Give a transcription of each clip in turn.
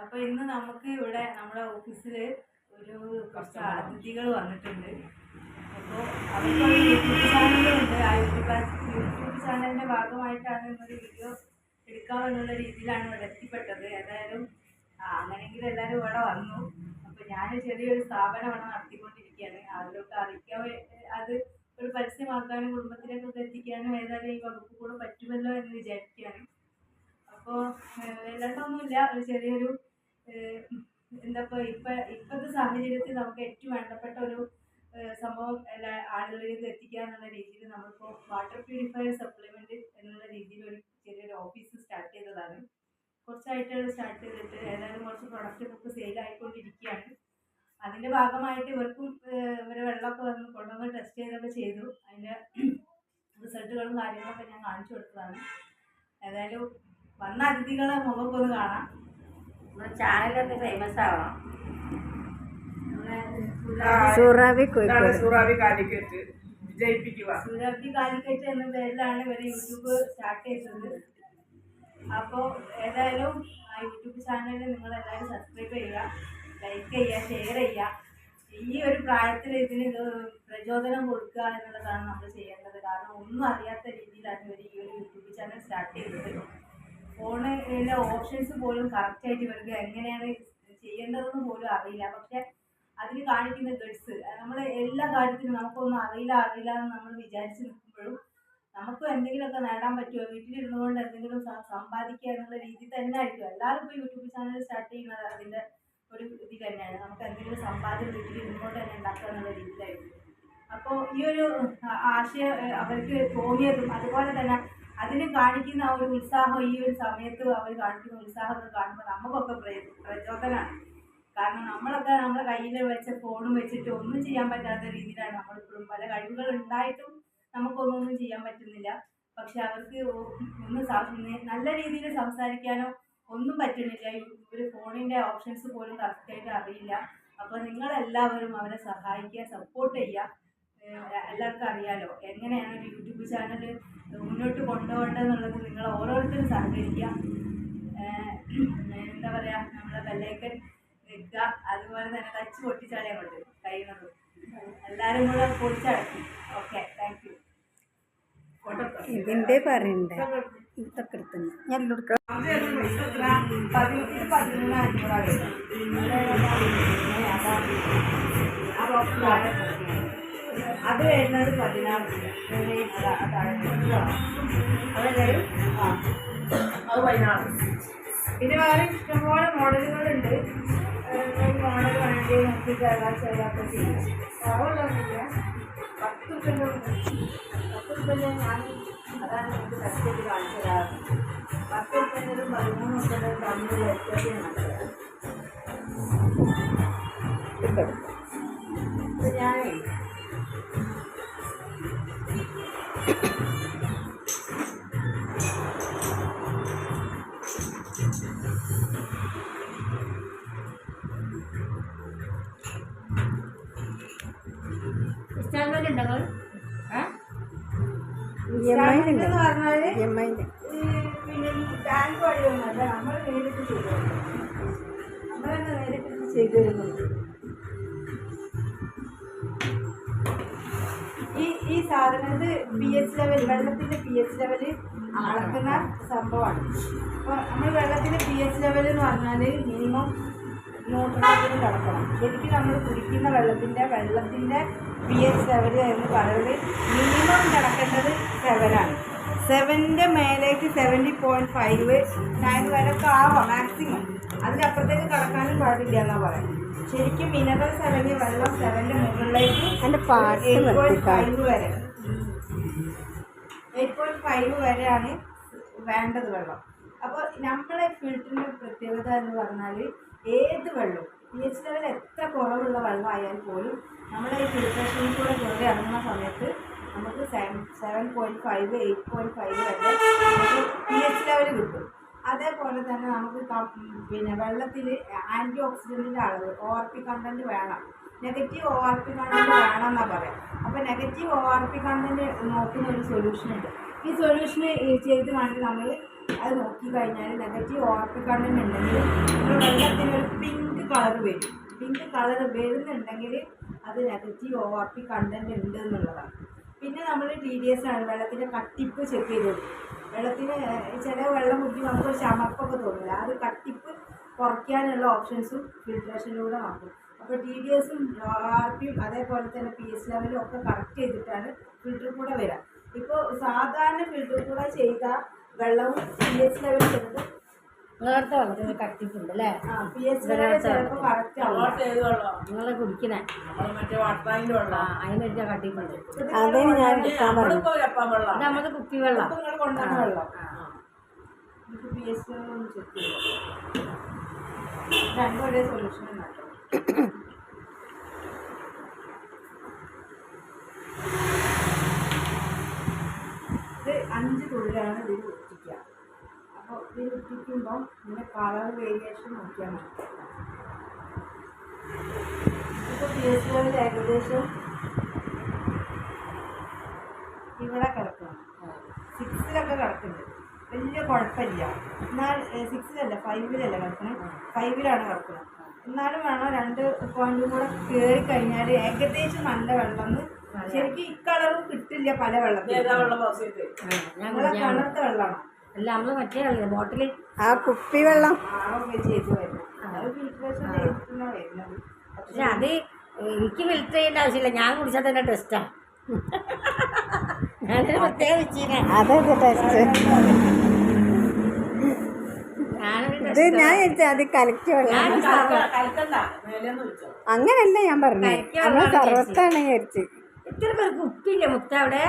അപ്പോൾ ഇന്ന് നമുക്ക് ഇവിടെ നമ്മുടെ ഓഫീസിൽ കുറച്ച് അതിഥികൾ വന്നിട്ടുണ്ട്. അപ്പോൾ അവർക്കൊരു യൂട്യൂബ് ചാനലുണ്ട്. ആ യൂട്യൂബ് ചാനലിൻ്റെ ഭാഗമായിട്ടാണ് ഇന്നൊരു വീഡിയോ എടുക്കാമെന്നുള്ള രീതിയിലാണ് ഇവിടെ എത്തിപ്പെട്ടത്. ഏതായാലും അങ്ങനെയെങ്കിലും എല്ലാവരും ഇവിടെ വന്നു. അപ്പോൾ ഞാൻ ചെറിയൊരു സ്ഥാപനം ഇവിടെ നടത്തിക്കൊണ്ടിരിക്കുകയാണ്. അതിലൊക്കെ അറിയിക്കാൻ അത് ഒരു പരസ്യമാക്കാനും കുടുംബത്തിലേക്കൊക്കെ എത്തിക്കാനും ഏതായാലും ഈ വകുപ്പ് കൂടെ പറ്റുമല്ലോ എന്ന് വിചാരിക്കുകയാണ്. അപ്പോൾ എല്ലായിട്ടൊന്നുമില്ല, ഒരു ചെറിയൊരു ഇപ്പോഴത്തെ സാഹചര്യത്തിൽ നമുക്ക് ഏറ്റവും വേണ്ടപ്പെട്ട ഒരു സംഭവം എല്ലാ ആളുകളിലേക്ക് എത്തിക്കുക എന്നുള്ള രീതിയിൽ നമ്മളിപ്പോൾ വാട്ടർ പ്യൂരിഫയർ സപ്ലിമെൻറ്റ് എന്നുള്ള രീതിയിൽ ഒരു ചെറിയൊരു ഓഫീസ് സ്റ്റാർട്ട് ചെയ്തതാണ്. കുറച്ചായിട്ട് സ്റ്റാർട്ട് ചെയ്തിട്ട് ഏതായാലും കുറച്ച് പ്രൊഡക്റ്റൊക്കെ സെയിലായിക്കൊണ്ടിരിക്കുകയാണ്. അതിൻ്റെ ഭാഗമായിട്ട് ഇവർക്കും ഇവരെ വെള്ളമൊക്കെ കൊണ്ടുവന്ന് ടെസ്റ്റ് ചെയ്തൊക്കെ ചെയ്തു. അതിൻ്റെ റിസൾട്ടുകളും കാര്യങ്ങളൊക്കെ ഞാൻ കാണിച്ചു കൊടുത്തതാണ്. ഏതായാലും വന്ന അതിഥികളെ മുഖമൊക്കെ ഒന്ന് കാണാം. നമ്മുടെ ചാനലൊക്കെ ഫേമസ് ആവണം. സുറാബി കാലിക്കറ്റ് എന്ന പേരിലാണ് ഇവർ യൂട്യൂബ് സ്റ്റാർട്ട് ചെയ്തത്. അപ്പോൾ ഏതായാലും ആ യൂട്യൂബ് ചാനൽ നിങ്ങളെല്ലാവരും സബ്സ്ക്രൈബ് ചെയ്യുക, ലൈക്ക് ചെയ്യുക, ഷെയർ ചെയ്യുക. ഈ ഒരു പ്രായത്തിൽ ഇതിന് പ്രചോദനം കൊടുക്കുക എന്നുള്ളതാണ് നമ്മൾ ചെയ്യേണ്ടത്. കാരണം ഒന്നും അറിയാത്ത രീതിയിലാണ് ഇവർ ഈ ഒരു യൂട്യൂബ് ചാനൽ സ്റ്റാർട്ട് ചെയ്തത്. ഫോണിലെ ഓപ്ഷൻസ് പോലും കറക്റ്റായിട്ട് ഇവർക്ക് എങ്ങനെയാണ് ചെയ്യേണ്ടതെന്ന് പോലും അറിയില്ല. പക്ഷെ അതിന് കാണിക്കുന്ന ഗഡ്സ്, നമ്മൾ എല്ലാ കാര്യത്തിനും നമുക്കൊന്നും അറിയില്ല എന്ന് നമ്മൾ വിചാരിച്ച് നിൽക്കുമ്പോഴും നമുക്ക് എന്തെങ്കിലുമൊക്കെ നേടാൻ പറ്റുമോ, വീട്ടിലിരുന്നു കൊണ്ട് എന്തെങ്കിലും സമ്പാദിക്കുക എന്നുള്ള രീതി തന്നെ ആയിരിക്കും എല്ലാവരും ഇപ്പോൾ യൂട്യൂബ് ചാനൽ സ്റ്റാർട്ട് ചെയ്യുന്നത്. അതിൻ്റെ ഒരു ഇതിൽ തന്നെയാണ് നമുക്ക് എന്തെങ്കിലും സമ്പാദ്യം വീട്ടിലിരുന്നുകൊണ്ട് തന്നെ ഉണ്ടാക്കുക എന്നുള്ള രീതിയിലായിരിക്കും. അപ്പോൾ ഈ ഒരു ആശയം അവർക്ക് തോന്നിയതും അതുപോലെ തന്നെ അതിന് കാണിക്കുന്ന ആ ഒരു ഉത്സാഹം, ഈ ഒരു സമയത്ത് അവർ കാണിക്കുന്ന ഉത്സാഹമൊക്കെ കാണുമ്പോൾ നമുക്കൊക്കെ പ്രചോദനമാണ്. കാരണം നമ്മളൊക്കെ നമ്മുടെ കയ്യിൽ വെച്ച ഫോണും വെച്ചിട്ട് ഒന്നും ചെയ്യാൻ പറ്റാത്ത രീതിയിലാണ് നമ്മളിപ്പോഴും. പല കഴിവുകൾ ഉണ്ടായിട്ടും നമുക്കൊന്നും ചെയ്യാൻ പറ്റുന്നില്ല. പക്ഷെ അവർക്ക് ഒന്ന് നല്ല രീതിയിൽ സംസാരിക്കാനോ ഒന്നും പറ്റുന്നില്ല. ഒരു ഫോണിൻ്റെ ഓപ്ഷൻസ് പോലും കറക്റ്റായിട്ട് അറിയില്ല. അപ്പോൾ നിങ്ങളെല്ലാവരും അവരെ സഹായിക്കുക, സപ്പോർട്ട് ചെയ്യുക. എല്ലാവർക്കും അറിയാലോ എങ്ങനെയാണ് ഒരു യൂട്യൂബ് ചാനൽ മുന്നോട്ട് കൊണ്ടുപോകേണ്ടതെന്നുള്ളത്. നിങ്ങൾ ഓരോരുത്തരും സഹകരിക്കുക. എന്താ പറയുക, നമ്മളെ ബെല്ലൈക്കൻ വെക്കുക. അതുപോലെ തന്നെ ടച്ച് പൊട്ടിച്ചാളിയാൽ കൊണ്ട് കഴിയുന്നത് എല്ലാവരും കൂടെ പൊളിച്ചടക്കി. Okay, thank you. ഇതിൻ്റെ പറയണ്ടേ ഇതൊക്കെ എടുത്തുന്നു ഞാൻ കൊടുക്കാം. 13,500 അത് വരുന്നത് 16. അത് 16. പിന്നെ വേറെ ഇഷ്ടംപോലെ മോഡലുകളുണ്ട്. മോഡൽ വേണ്ടി നമുക്ക് ചേരാത്ത ചെയ്യാം. കുറവുള്ളതൊന്നുമില്ല. 10 രൂപ ഞാൻ അതാണ് നമുക്ക് ടെസ്റ്റ് ചെയ്ത് കാണിച്ചു തരാറ്. 10 രൂപേൻ്റെതും 13 രൂപേൻ്റെതും തമ്മിൽ വ്യത്യാസം ഞാനേ ഇൻസ്റ്റാൾമെന്റ് ഉണ്ടോ? എന്ന് പറഞ്ഞാല് പിന്നെ ബാങ്ക് വഴിയൊന്നുമല്ല, നമ്മൾ നേരിട്ട് ചെയ്തു. നമ്മളെന്നെ നേരിട്ട് ചെയ്തു തരുന്നുണ്ട്. ഈ സാധനത്ത് pH ലെവൽ, വെള്ളത്തിൻ്റെ pH ലെവൽ അളക്കുന്ന സംഭവമാണ്. അപ്പോൾ നമ്മൾ വെള്ളത്തിൻ്റെ pH ലെവൽ എന്ന് പറഞ്ഞാൽ മിനിമം 100 കിടക്കണം. ശരിക്കും നമ്മൾ കുടിക്കുന്ന വെള്ളത്തിൻ്റെ pH ലെവൽ എന്ന് പറയുന്നത് മിനിമം കിടക്കേണ്ടത് 7ആണ്. 7ൻ്റെ മേലേക്ക് 70.5, 9 വരെയൊക്കെ ആവാം മാക്സിമം. അതിനപ്പുറത്തേക്ക് കടക്കാനും പാടില്ല എന്നാണ് പറയുന്നത്. ശരിക്കും മിനറൽസ് അടങ്ങിയ വെള്ളം 7ൻ്റെ മുകളിലേക്ക് 8.5 വരെ 8.5 വരെയാണ് വേണ്ടത് വെള്ളം. അപ്പോൾ നമ്മളെ ഫിൽറ്ററിൻ്റെ പ്രത്യേകത എന്ന് പറഞ്ഞാൽ ഏത് വെള്ളവും pH ലെവൽ എത്ര കുറവുള്ള വെള്ളമായാൽ പോലും നമ്മളെ ഈ ഫിൽട്രേഷനിൽ കൂടെ കയറി ഇറങ്ങുന്ന സമയത്ത് നമുക്ക് 7.5, 8.5 വരെ നമുക്ക് pH ലെവൽ കിട്ടും. അതേപോലെ തന്നെ നമുക്ക് പിന്നെ വെള്ളത്തിൽ ആൻറ്റി ഓക്സിഡൻറ്റിൻ്റെ അളവ്, ORP കണ്ടൻറ്റ് വേണം. നെഗറ്റീവ് ORP കണ്ടൻറ്റ് വേണം എന്നാണ് പറയാം. അപ്പോൾ നെഗറ്റീവ് ORP കണ്ടൻറ്റ് നോക്കുന്ന ഒരു സൊല്യൂഷൻ ഉണ്ട്. ഈ സൊല്യൂഷന് ചെയ്ത് കണ്ട് നമ്മൾ അത് നോക്കി കഴിഞ്ഞാൽ നെഗറ്റീവ് ORP കണ്ടന്റ് ഉണ്ടെങ്കിൽ നമ്മൾ വെള്ളത്തിന് ഒരു പിങ്ക് കളർ വരും. പിങ്ക് കളർ വരുന്നുണ്ടെങ്കിൽ അത് നെഗറ്റീവ് ORP കണ്ടന്റ് ഉണ്ട് എന്നുള്ളതാണ്. പിന്നെ നമ്മൾ TDS ആണ് വെള്ളത്തിൻ്റെ കട്ടിപ്പ് ചെക്ക് ചെയ്ത് കൊടുക്കും. വെള്ളത്തിന് ചില വെള്ളം കുടിക്കുമ്പോൾ നമുക്കൊരു ചമപ്പൊക്കെ തോന്നില്ല, അത് കട്ടിപ്പ് കുറയ്ക്കാനുള്ള ഓപ്ഷൻസും ഫിൽട്രേഷനിലൂടെ നോക്കും. അപ്പോൾ TDSും ORPയും അതേപോലെ തന്നെ pH ലെവലും ഒക്കെ കറക്റ്റ് ചെയ്തിട്ടാണ് ഫിൽറ്റർ കൂടെ വരിക. ഇപ്പോൾ സാധാരണ ഫിൽറ്റർ കൂടെ ചെയ്ത വെള്ളവും pH ലെവൽ ചെയ്യുന്നത് നിങ്ങളടുത്ത വെള്ളത്തിന് കട്ടിപ്പുണ്ട് അല്ലേ? pH ലെവൽ ചിലപ്പോൾ കറക്റ്റ് ആവും. നിങ്ങൾ കുടിക്കണേ അതിനൊരു കട്ടിപ്പുണ്ട്. അതേ ഞാൻ നമ്മുടെ കുപ്പി വെള്ളം നിങ്ങൾ കൊണ്ടുവന്ന വെള്ളം നമുക്ക് pH ലെവൽ ഒന്ന് ചെക്ക് ചെയ്യാം. രണ്ടും ഒരേ സൊല്യൂഷൻ ഉണ്ടാക്കും. ഇത് 5 തുള്ളിയാണ് ഇതിൽ ഉറ്റിക്കുക. അപ്പോൾ ഇതിൽ ഉറ്റിക്കുമ്പോൾ ഇങ്ങനെ കളർ വേരിയേഷൻ നോക്കിയാൽ മതി. ഇപ്പോൾ pH ലെവൽ ഏകദേശം ഇവിടെ കിടക്കണം, 6-ലൊക്കെ കിടക്കുന്നുണ്ട്, വലിയ കുഴപ്പമില്ല. എന്നാൽ 6-ലല്ല 5-ലല്ല കിടക്കണം, 5-ലാണ് കിടക്കുന്നത്. എന്നാലും വേണം 2 പോയിന്റും കൂടെ കയറി കഴിഞ്ഞാൽ ഏകദേശം നല്ല വെള്ളം. ശരിക്കും ഇക്കളറും കിട്ടില്ല പല വെള്ളത്തിൽ. ഞങ്ങളെ കിണർത്ത വെള്ളമാണ് അല്ല, നമ്മള് മറ്റേ വെള്ളം ബോട്ടിൽ ആ കുപ്പി വെള്ളം ചെയ്ത് വരുന്നത്. അത് ഫിൽട്രേഷൻ ചെയ്തിട്ടാണ് വരുന്നത്. പക്ഷെ അത് എനിക്ക് ഫിൽറ്റർ ചെയ്യേണ്ട ആവശ്യമില്ല, ഞാൻ കുടിച്ചാൽ തന്നെ ടെസ്റ്റാണ്. ഞാനൊരു പ്രത്യേക രുചിനെ അതൊക്കെ ടെസ്റ്റ്. ഇത് ഞാൻ വിചാരിച്ചു അത് കലക്കി വെള്ളം. അങ്ങനല്ല ഞാൻ പറഞ്ഞു, നമ്മൾ സർവത്താണ് വിചാരിച്ച്. ഇത്ര പേർക്ക് ഉപ്പില്ല മുത്ത അവിടെ.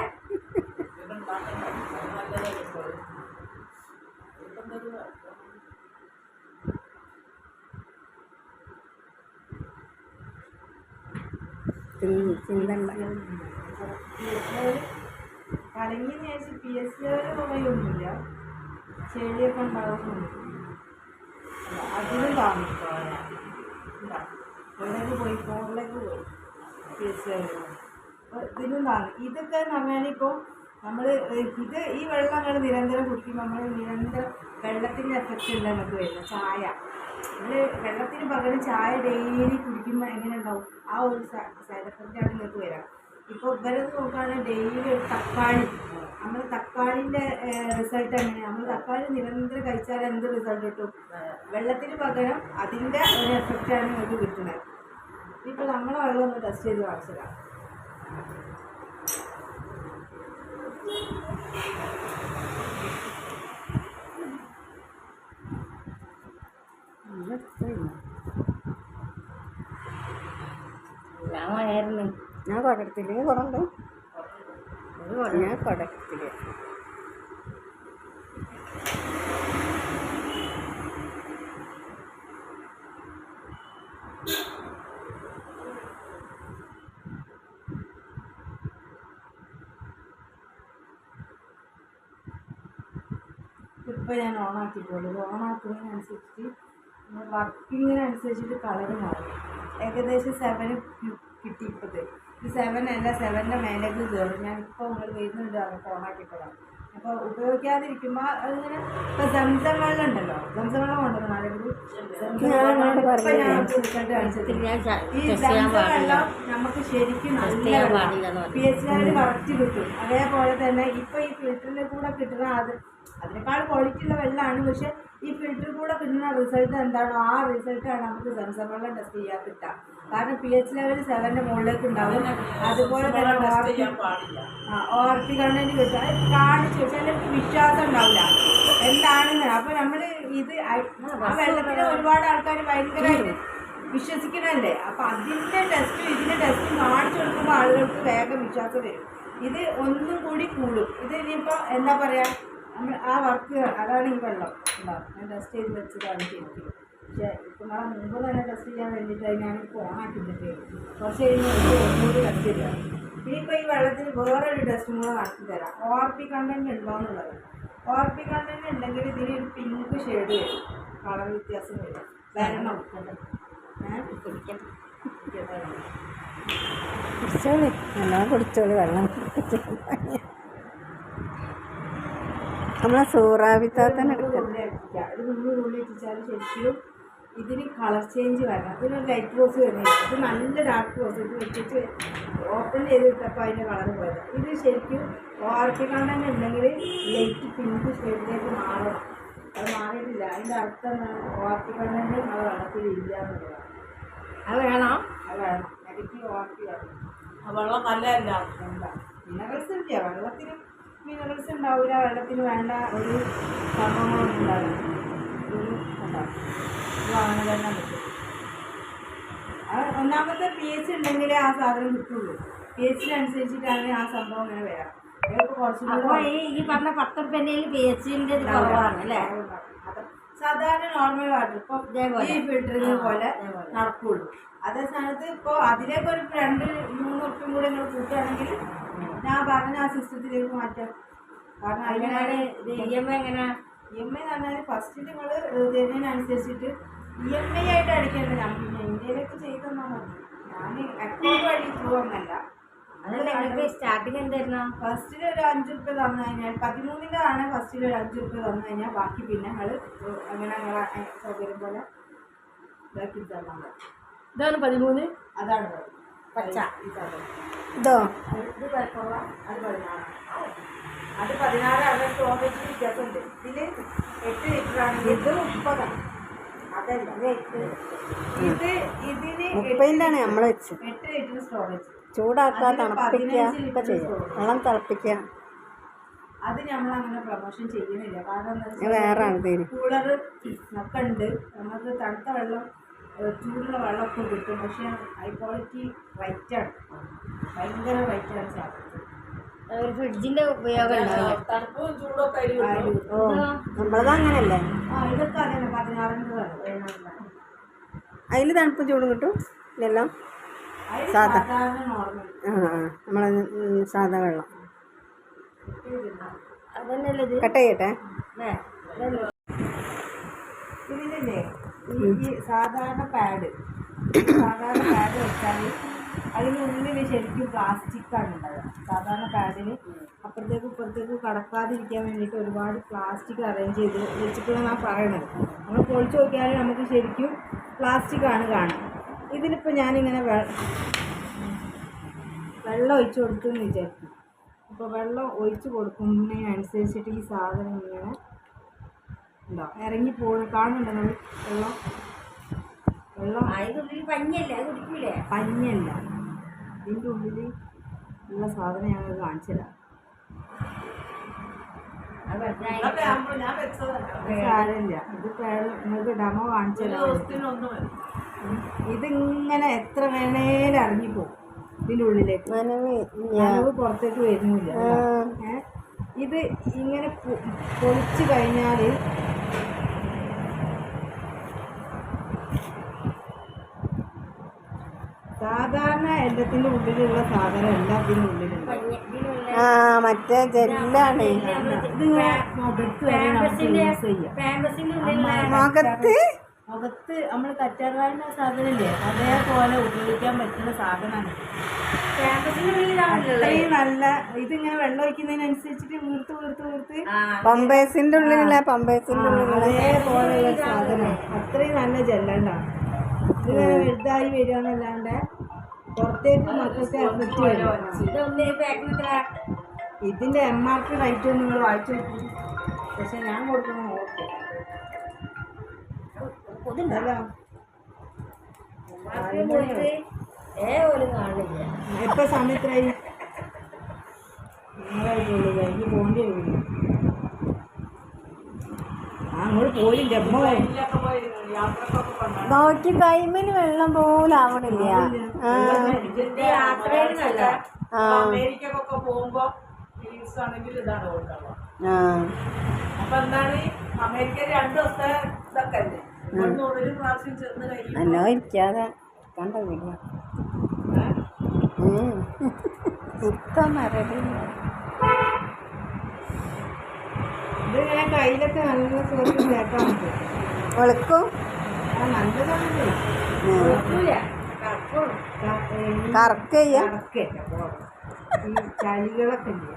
കലങ്ങിയെന്ന് വിചാരിച്ച് pH ലെവൽ കുറയൊന്നുമില്ല, ചെളിയൊക്കെ ഉണ്ടാകുന്നുണ്ട്. അതിനും താമസിക്കും, അതിലേക്ക് പോയി ഫോറിലേക്ക് പോയി pH ലെവൽ. അപ്പോൾ ഇതിനും താങ്ങും. ഇതൊക്കെ എന്ന് പറഞ്ഞാൽ ഇപ്പോൾ നമ്മൾ ഇത് ഈ വെള്ളം നമ്മൾ നിരന്തരം കുടിക്കുമ്പോൾ നമ്മൾ നിരന്തരം വെള്ളത്തിൻ്റെ എഫക്റ്റ് ഉണ്ട് നമുക്ക് വരുന്നത്. ചായ നമ്മൾ വെള്ളത്തിന് പകരം ചായ ഡെയിലി കുടിക്കുമ്പോൾ എങ്ങനെ ഉണ്ടാവും, ആ ഒരു സൈഡ് എഫക്റ്റാണ് നിങ്ങൾക്ക് വരാം. ഇപ്പോൾ ഇവരത് നോക്കുകയാണെങ്കിൽ ഡെയിലി ഒരു തക്കാളി, നമ്മൾ തക്കാളിൻ്റെ റിസൾട്ട് എങ്ങനെയാണ്, നമ്മൾ തക്കാളി നിരന്തരം കഴിച്ചാൽ എന്ത് റിസൾട്ട് കിട്ടും? വെള്ളത്തിന് പകരം അതിൻ്റെ ഒരു എഫക്റ്റാണ് നിങ്ങൾക്ക് കിട്ടുന്നത്. ഇപ്പോൾ നമ്മളെ വെള്ളം ഒന്ന് ടെസ്റ്റ് ചെയ്ത് കാണിച്ചതാണ്. ഞാൻ കൊടത്തില്ല കുറണ്ട്, ഞാൻ കൊടത്തില്ല. ഇപ്പോൾ ഞാൻ ഓണാക്കിയിട്ടുള്ളൂ. ഓണാക്കുന്നതിനനുസരിച്ച് വർക്കിങ്ങിനനുസരിച്ചിട്ട് കളർ മാറും. ഏകദേശം 7 കിട്ടി. ഇപ്പോഴത്തെ ഈ 7 അല്ല, 7ൻ്റെ മേലേക്ക് കയറും. ഞാനിപ്പോൾ നിങ്ങൾ വരുന്നുണ്ട് അവർക്ക് ഓണാക്കിയിട്ടതാണ്. അപ്പോൾ ഉപയോഗിക്കാതിരിക്കുമ്പോൾ അതിങ്ങനെ ഇപ്പോൾ സംസം വെള്ളം ഉണ്ടല്ലോ, സംസം വെള്ളം കൊണ്ടുവരണം ആരെങ്കിലും. ഇപ്പം ഞാൻ റിസൾട്ട് കാണിച്ചിട്ടില്ല. ഈ സംസം വെള്ളം നമുക്ക് ശരിക്കും നല്ല pH ലെവൽ കറക്റ്റ് കിട്ടും. അതേപോലെ തന്നെ ഇപ്പോൾ ഈ ഫിൽറ്ററിൻ്റെ കൂടെ കിട്ടുന്ന അതിനേക്കാൾ ക്വാളിറ്റി ഉള്ള വെള്ളമാണ്. പക്ഷെ ഈ ഫിൽറ്റർ കൂടെ കിട്ടുന്ന റിസൾട്ട് എന്താണോ ആ റിസൾട്ടാണ് നമുക്ക് സംസം വെള്ളം ടെസ്റ്റ് ചെയ്യാൻ കിട്ടുക. കാരണം pH ലെവൽ 7ൻ്റെ മുകളിലേക്ക് ഉണ്ടാവും. അതുപോലെ തന്നെ ORP കണ്ടന്റ് കിട്ടും. അത് കാണിച്ചു ചിലർക്ക് വിശ്വാസം ഉണ്ടാവില്ല എന്താണെന്ന്. അപ്പോൾ നമ്മൾ ഇത് ആ വെള്ളത്തിന് ഒരുപാട് ആൾക്കാർ ഭയങ്കരമായിട്ട് വിശ്വസിക്കണല്ലേ. അപ്പോൾ അതിൻ്റെ ടെസ്റ്റും ഇതിൻ്റെ ടെസ്റ്റും കാണിച്ചു കൊടുക്കുമ്പോൾ ആളുകൾക്ക് വേഗം വിശ്വാസം വരും. ഇത് ഒന്നും കൂടി കൂടും. ഇത് ഇനിയിപ്പോൾ എന്താ പറയുക, നമ്മൾ ആ വർക്ക് അതാണ് ഈ വെള്ളം ഉണ്ടാവും. ഞാൻ ടെസ്റ്റ് ചെയ്ത് വെച്ചതാണ് ശരിക്കും. പക്ഷേ ഇപ്പം നാളെ മുമ്പ് തന്നെ ടെസ്റ്റ് ചെയ്യാൻ വേണ്ടിയിട്ടാണ് ഞാനിപ്പോൾ ഓണാക്കിയിട്ടേ. കുറച്ച് കഴിഞ്ഞ് ഒന്നുകൂടി ടെസ്റ്റ് ചെയ്തതാണ്. ഇനിയിപ്പോൾ ഈ വെള്ളത്തിന് വേറൊരു ടെസ്റ്റും കൂടെ നടത്തി തരാം. ORP കണ്ടന്റ് ഉണ്ടോ എന്നുള്ളത്. ORP കണ്ടന്റ് ഉണ്ടെങ്കിൽ ഇതിന് ഒരു പിങ്ക് ഷെയ്ഡ് വരും, കളർ വ്യത്യാസം വരും. വരണം കുടിച്ചോളി, നല്ലോണം കുടിച്ചോളി വെള്ളം. നമ്മളെ സൂറാവിത്താത്തന്നെ എടുക്കാം. ഒരു 300 ഉള്ളി എത്തിച്ചാൽ ശരിക്കും ഇതിന് കളർ ചേഞ്ച് വരണം. അതിനൊരു ലൈറ്റ് റോസ് വരുന്നില്ല. ഇത് നല്ല ഡാർക്ക് റോസ്. ഇത് വെച്ചിട്ട് ഓപ്പൺ ചെയ്ത് ഇട്ടപ്പോൾ അതിൻ്റെ കളർ പോയത്. ഇത് ശരിക്കും ഓർക്കി കണ്ടന്റ് ഉണ്ടെങ്കിൽ ലൈറ്റ് പിങ്ക് ഷെയ്ഡിലേക്ക് മാറും. അത് മാറിയിട്ടില്ല. അതിൻ്റെ അർത്ഥം ഓർക്കി കണ്ടന്റ് നമ്മളെ വെള്ളത്തിൽ ഇല്ല എന്നുള്ളതാണ്. അത് വേണം. അത് വേണം. നെഗറ്റീവ് ഓർക്കിയാണ്. വെള്ളം നല്ലതല്ല. എന്താ മിനറൽസ് ഇല്ല. വെള്ളത്തിന് മിനറൽസ് ഉണ്ടാവില്ല. വെള്ളത്തിന് വേണ്ട ഒരു സംഭവങ്ങളൊന്നും ഉണ്ടാവില്ല. അങ്ങനെ തന്നെ പറ്റും. ഒന്നാമത്തെ പി എച്ച് ഉണ്ടെങ്കിലേ ആ സാധനം കിട്ടുള്ളൂ. പി എച്ചിനനുസരിച്ചിട്ടാണ് ആ സംഭവം അങ്ങനെ വരാം. അപ്പൊ ഈ പറഞ്ഞ 10 റുപ്യയിൽ PH-ന്റെ കുറവാണ് അല്ലേ? സാധാരണ നോർമൽ വാട്ടർ ഇപ്പൊ ഈ ഫിൽറ്ററിന് പോലെ നടക്കുള്ളൂ. അതേ സ്ഥാനത്ത് ഇപ്പോൾ അതിലേക്ക് ഒരു 2-3 ഉറുപ്പ്യം കൂടെ നിങ്ങൾ കൂട്ടുകയാണെങ്കിൽ ഞാൻ പറഞ്ഞ ആ സിസ്റ്റത്തിലേക്ക് മാറ്റാം. കാരണം അതിനാണ് EMI എങ്ങനെ? EMI എന്ന് പറഞ്ഞാൽ ഫസ്റ്റ് നിങ്ങൾ തരുന്നതിനനുസരിച്ചിട്ട് EMI ആയിട്ട് അടിക്കേണ്ടത്. ഞാൻ ഇന്ത്യയിലേക്ക് ചെയ്ത് തന്നാൽ മതി. ഞാൻ അക്കൗണ്ട് വഴി ത്രൂ ഒന്നല്ല. അതല്ല നിങ്ങൾക്ക് സ്റ്റാർട്ടിങ് എന്തായിരുന്നു? ഫസ്റ്റിൽ ഒരു 5 ഉറുപ്പ്യ തന്നു കഴിഞ്ഞാൽ 13-ൻ്റെ ആണ്. ഫസ്റ്റിൽ ഒരു 5 ഉറുപ്പ്യ തന്നു കഴിഞ്ഞാൽ ബാക്കി പിന്നെ നിങ്ങൾ അങ്ങനെ നിങ്ങളെ സൗകര്യം പോലെ ഇതാക്കി തന്നാൽ മതി. ഇതാണ് 13. അതാണ് പച്ച. ഇതോ ഇത് കുഴപ്പമില്ല. അത് 16. അത് 16. അവിടെ സ്റ്റോറേജ് വ്യത്യാസമുണ്ട്. ഇതിൽ 8 ലിറ്റർ ആണെങ്കിൽ ഇത് 30. അതല്ല ഇത് ഇതിന് 30-ലാണ് നമ്മൾ വെച്ച് 8 ലിറ്റർ സ്റ്റോറേജ്. ചൂടാക്കുക, തണുപ്പിക്കുക ഒക്കെ ചെയ്യാം. വെള്ളം തിളപ്പിക്കുക. അത് നമ്മളങ്ങനെ പ്രൊമോഷൻ ചെയ്യുന്നില്ല. കാരണം വേറെ ആണ് പേര്. കൂളർ ഒക്കെ ഉണ്ട്. നമുക്ക് തണുത്ത വെള്ളം ചൂടുള്ള വെള്ളമൊക്കെ കിട്ടും. പക്ഷേ ഹൈ ക്വാളിറ്റി റൈറ്റാണ്. ഭയങ്കര റൈറ്റാണ് സാധനം. ഒരു ഫ്രിഡ്ജിന്റെ ഉപയോഗം തണുപ്പും ചൂടൊക്കെ അതിൽ കിട്ടും. ഓ നമ്മളത് അങ്ങനല്ലേ? ഇതൊക്കെ അതന്നെ 16-ൻ്റെ അതിൽ തണുപ്പും ചൂടും കിട്ടും. ഇല്ലല്ലോ, സാധാരണ നോർമൽ. നമ്മളെ സാധാ വെള്ളം. അതന്നെയല്ലേ ഇത്? കട്ട് ചെയ്യട്ടെ. ഇതിലില്ലേ ഈ സാധാരണ പാഡ് വെച്ചാൽ അതിനുള്ളിൽ ശരിക്കും പ്ലാസ്റ്റിക്കാണ് ഉണ്ടാവുക. സാധാരണ പാഡിന് അപ്പുറത്തേക്കും ഇപ്പുറത്തേക്കും കടക്കാതിരിക്കാൻ വേണ്ടിയിട്ട് ഒരുപാട് പ്ലാസ്റ്റിക് അറേഞ്ച് ചെയ്ത് വെച്ചിട്ടാണ് ഞാൻ പറയണത്. നമ്മൾ പൊളിച്ച് നോക്കിയാൽ നമുക്ക് ശരിക്കും പ്ലാസ്റ്റിക്കാണ് കാണുന്നത്. ഇതിലിപ്പോൾ ഞാനിങ്ങനെ വെള്ളം ഒഴിച്ച് കൊടുത്തു എന്ന് വിചാരിക്കും. അപ്പോൾ വെള്ളം ഒഴിച്ച് കൊടുക്കുന്നതിനനുസരിച്ചിട്ട് ഈ സാധനം ഇങ്ങനെ ഉണ്ടാവും, ഇറങ്ങി പോകുന്നത് കാണുന്നുണ്ട്. നമ്മൾ വെള്ളം അതിനുള്ളിൽ പഞ്ഞല്ലേ? അത് കുടിക്കൂലേ? പഞ്ഞല്ല, ഇതിൻ്റെ ഉള്ളിൽ ഉള്ള സാധനം ഞങ്ങൾ കാണിച്ചു തരാം. ഞാൻ വെച്ചതല്ല. സാരമില്ല, ഇതിപ്പോൾ നിങ്ങൾക്ക് ഡെമോ കാണിച്ചു തരാം. ദിവസത്തിനൊന്നും മതി. ഇതിങ്ങനെ എത്ര വേണേലും ഇറങ്ങിപ്പോകും ഇതിൻ്റെ ഉള്ളിലേക്ക്. നനവ് പുറത്തേക്ക് വരുന്നില്ല. ഇത് ഇങ്ങനെ പൊളിച്ച് കഴിഞ്ഞാൽ സാധാരണ എല്ലാത്തിൻ്റെ ഉള്ളിലുള്ള സാധനം എല്ലാത്തിൻ്റെ ഉള്ളിലുണ്ട്. മറ്റേ ജെല്ലാണ് ഇതിങ്ങനെ മുഖത്ത് വരെ നമുക്ക് യൂസ് ചെയ്യാം. മുഖത്ത് നമ്മൾ കറ്റാർവാഴിൻ്റെ സാധനമില്ലേ, അതേപോലെ ഉപയോഗിക്കാൻ പറ്റുന്ന സാധനമാണ്. അത്രയും നല്ല. ഇതിങ്ങനെ വെള്ളം ഒഴിക്കുന്നതിനനുസരിച്ചിട്ട് വീർത്ത് പമ്പേഴ്സിന്റെ ഉള്ളിലുള്ള അതേപോലെയുള്ള സാധനം. അത്രയും നല്ല ജെല്ലുണ്ടാവും. ഇതിങ്ങനെ വലുതായി വരിക എന്നല്ലാണ്ട് പുറത്തേക്ക് മൊത്തത്തെ എഫക്റ്റ് വരും. ഇതിൻ്റെ MRP റേറ്റ് നിങ്ങൾ വായിച്ചു നോക്കി. പക്ഷെ ഞാൻ കൊടുക്കുന്ന ഓക്കെ ഉണ്ടല്ലോ. എപ്പോൾ സമയത്തായി നിങ്ങളായിട്ടുള്ളൂ എനിക്ക് പോകേണ്ടി വരില്ല. അങ്ങോട്ട് പോയില്ല. ഇതിലൊക്കെ പോയി യാത്രക്കൊക്കെ കൊണ്ടാണ്. നോക്കി കൈമേല് വെള്ളം പോലും ആവണില്ല. ഇതിന്റെ യാത്രയിൽ അമേരിക്കൊക്കെ പോകുമ്പോ ഫീസ് ആണെങ്കിൽ ഇതാണ് കൊണ്ടുപോകുക. അപ്പൊ എന്താണ് അമേരിക്കയിൽ 2 ദിവസത്തെ ഇതൊക്കെ അല്ലേ, ഒരു പ്രാവശ്യം ചെന്ന് കഴിയും. നല്ലോ ഇരിക്കാതെ കണ്ട വീഡിയോ ഇപ്പം മരടി ഇതിങ്ങനെ കയ്യിലൊക്കെ നല്ല സുഖത്തിൽ തേക്കാൻ പറ്റും. വെളുക്കും, നല്ലതാണല്ലേ. കറക്റ്റ് ചെയ്യാം. ഈ ചളികളൊക്കെ ഇല്ലേ,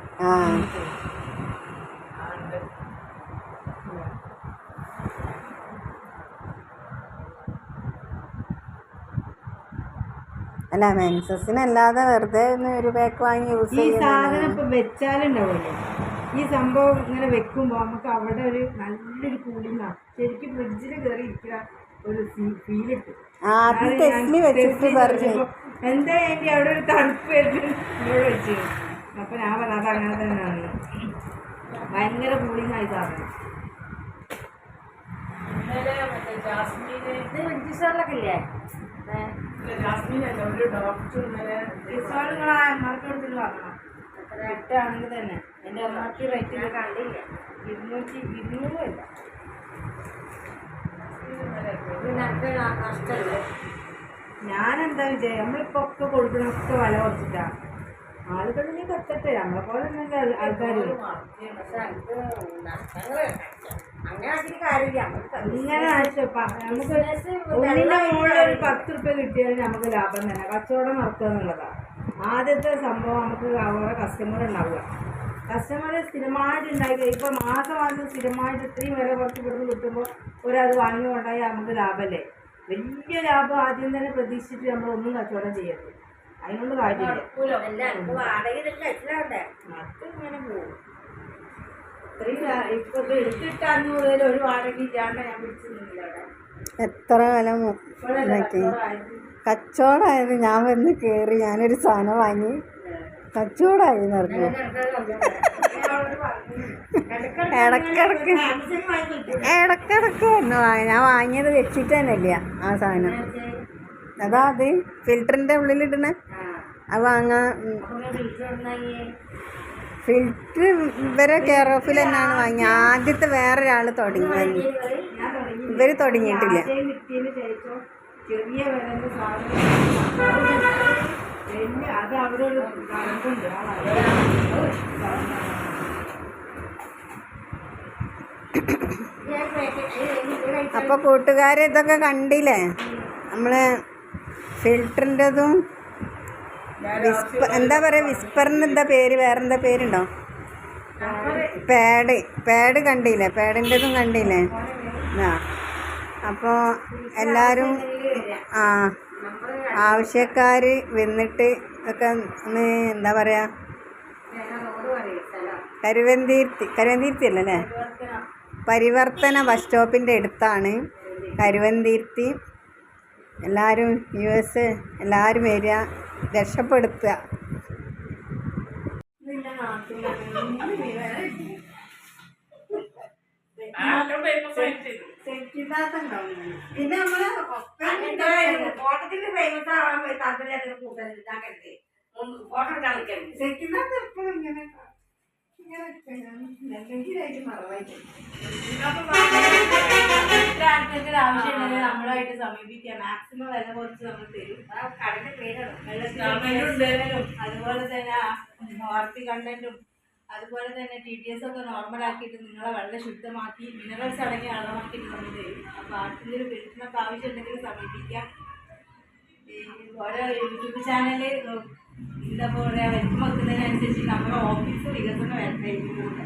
അല്ല മെൻസസിനല്ലാതെ വെറുതെ ഒന്ന് ഒരു പാക്ക് വാങ്ങി യൂസ് ഈ ചെയ്യുന്ന സാധനം ഇപ്പം വെച്ചാലുണ്ടാവുമല്ലോ, ഈ സംഭവം ഇങ്ങനെ വെക്കുമ്പോൾ നമുക്ക് അവിടെ ഒരു നല്ലൊരു കൂളിങ്ങാണ്. ശരിക്കും ഫ്രിഡ്ജിൽ കയറി ഇരിക്കുക ഒരു ഫീൽ കിട്ടും. ആദ്യം ടെസ്റ്റിൽ വെച്ചിട്ട് പറഞ്ഞു എന്താ വേണ്ടി അവിടെ ഒരു തണുപ്പ് വരുന്നത് ഇവിടെ വെച്ച്. അപ്പം ഞാൻ പറഞ്ഞത് അത് അങ്ങനെ തന്നെയാണ്, ഭയങ്കര കൂളിങ്ങായി സാധനം. ഇന്നലെ മറ്റേ ജാസ്മിന് ഇത് ഫ്രിഡ്ജിലൊക്കെ ഇല്ലേ, ജാസ്മിനല്ല ഒരു ഡോക്ടർ ഇന്നലെ നിങ്ങൾ ആ എംആർപി കൊടുത്തിട്ട് വാങ്ങണം. റേറ്റാണെങ്കിൽ തന്നെ എൻ്റെ എംആർപി റേറ്റ് ഞാൻ കണ്ടില്ല, 200 അല്ല. നഷ്ടമല്ലേ. ഞാനെന്താ വിജയം, നമ്മളിപ്പോൾ ഒക്കെ കൊടുക്കണമൊക്കെ വില കുറച്ചിട്ടാണ്. ആളുകളിലേക്ക് എത്തട്ടെ, നമ്മളെ പോലെ തന്നെ ആൾക്കാർ പക്ഷെ എനിക്ക് നഷ്ടങ്ങൾ അങ്ങനെ ആക്കിയിട്ട് കാര്യമില്ല. ഇങ്ങനെ നമുക്ക് ഒന്നിൻ്റെ മുകളിൽ ഒരു 10 റുപ്യ കിട്ടിയാൽ നമുക്ക് ലാഭം തന്നെ. കച്ചവടം നടത്തുക എന്നുള്ളതാണ് ആദ്യത്തെ സംഭവം. നമുക്ക് അവരുടെ കസ്റ്റമർ ഉണ്ടാവുക, കസ്റ്റമർ സ്ഥിരമായിട്ട് ഉണ്ടാക്കി. ഇപ്പോൾ മാസം സ്ഥിരമായിട്ട് ഇത്രയും വില കുറച്ച് ഇവിടുന്ന് കിട്ടുമ്പോൾ ഒരത് വാങ്ങി കൊണ്ടായി നമുക്ക് ലാഭമല്ലേ. വലിയ ലാഭം ആദ്യം തന്നെ പ്രതീക്ഷിച്ചിട്ട് നമ്മളൊന്നും കച്ചവടം ചെയ്യരുത്, അതിനൊണ്ട് കാര്യമില്ല. അതിങ്ങനെ പോകും. ഇത്രയും ഇപ്പോൾ ഇത് എടുത്തിട്ട് 500 ഒരു വാടക ഇല്ലാണ്ട് ഞാൻ പിടിച്ചു നിന്നില്ല അവിടെ. എത്ര വില ഇതാക്കി കച്ചവടമായത്. ഞാൻ വന്ന് കയറി ഞാനൊരു സാധനം വാങ്ങി കച്ചവടമായി എന്ന് പറഞ്ഞു. ഇടക്കിടക്ക് വന്നു ഞാൻ വാങ്ങിയത് വെച്ചിട്ട് തന്നെ ഇല്ല ആ സാധനം. അതാ അത് ഫിൽറ്ററിൻ്റെ ഉള്ളിലിടണേ അത് വാങ്ങാൻ. ഫിൽറ്റർ ഇവരെ കെയർ ഓഫിൽ തന്നെയാണ് വാങ്ങിയത്. ആദ്യത്തെ വേറൊരാൾ തുടങ്ങി, ഇവർ തുടങ്ങിയിട്ടില്ല. കിട്ടിയതിന് ശേഷം ചെറിയ വിലൻ്റെ സാധനം അത് അവരൊരു കണക്കുണ്ട്. അപ്പൊ കൂട്ടുകാരെ ഇതൊക്കെ കണ്ടില്ലേ, നമ്മള് ഫിൽറ്ററിൻ്റെതും എന്താ പറയാ, വിസ്പറിന് എന്താ പേര്, വേറെന്താ പേരുണ്ടോ, പാഡ് കണ്ടില്ലേ, പാഡിൻ്റെതും കണ്ടില്ലേ. ആ അപ്പോൾ എല്ലാവരും ആവശ്യക്കാർ വന്നിട്ട് ഒക്കെ ഒന്ന് എന്താ പറയുക, കരുവന്തിരുത്തി അല്ലേ, പരിവർത്തന ബസ് സ്റ്റോപ്പിൻ്റെ അടുത്താണ് കരുവന്തിരുത്തി. എല്ലാവരും US എല്ലാവരും വരിക, രക്ഷപ്പെടുത്തുക. പിന്നെ നമ്മള് ഫോട്ടോത്തിന്റെ ഫേമസ് ആവാൻ താല്പര്യത്തിന് കൂടുതൽ ഇതാക്കരുത്, ഫോട്ടോ കളിക്കരുത്. സെക്കിനകത്ത് എപ്പോഴും ഇങ്ങനെ എന്തെങ്കിലായിട്ട് മറവായിട്ട് ആൾക്കാർക്ക് ആവശ്യമുണ്ടെങ്കിൽ നമ്മളായിട്ട് സമീപിക്കാം. മാക്സിമം വില കുറച്ച് നമ്മൾ തരും. കടന്റെ പേരാണ് അതുപോലെ തന്നെ RP കണ്ടന്റും അതുപോലെ തന്നെ TTS ഒക്കെ നോർമലാക്കിയിട്ട് നിങ്ങളെ വെള്ളം ശുദ്ധമാക്കി മിനറൽസ് അടങ്ങിയ വെള്ളമാക്കിയിട്ട് നമ്മൾ തരും. അപ്പോൾ ആർക്കെങ്കിലും ഫിൽറ്ററിനൊക്കെ ആവശ്യമുണ്ടെങ്കിൽ സമീപിക്കാം. ഓരോ യൂട്യൂബ് ചാനല് എന്താ പറയുക വെച്ച് വെക്കുന്നതിനനുസരിച്ച് നമ്മുടെ ഓഫീസ് വികസനം വേണ്ടിയിട്ടുണ്ട്.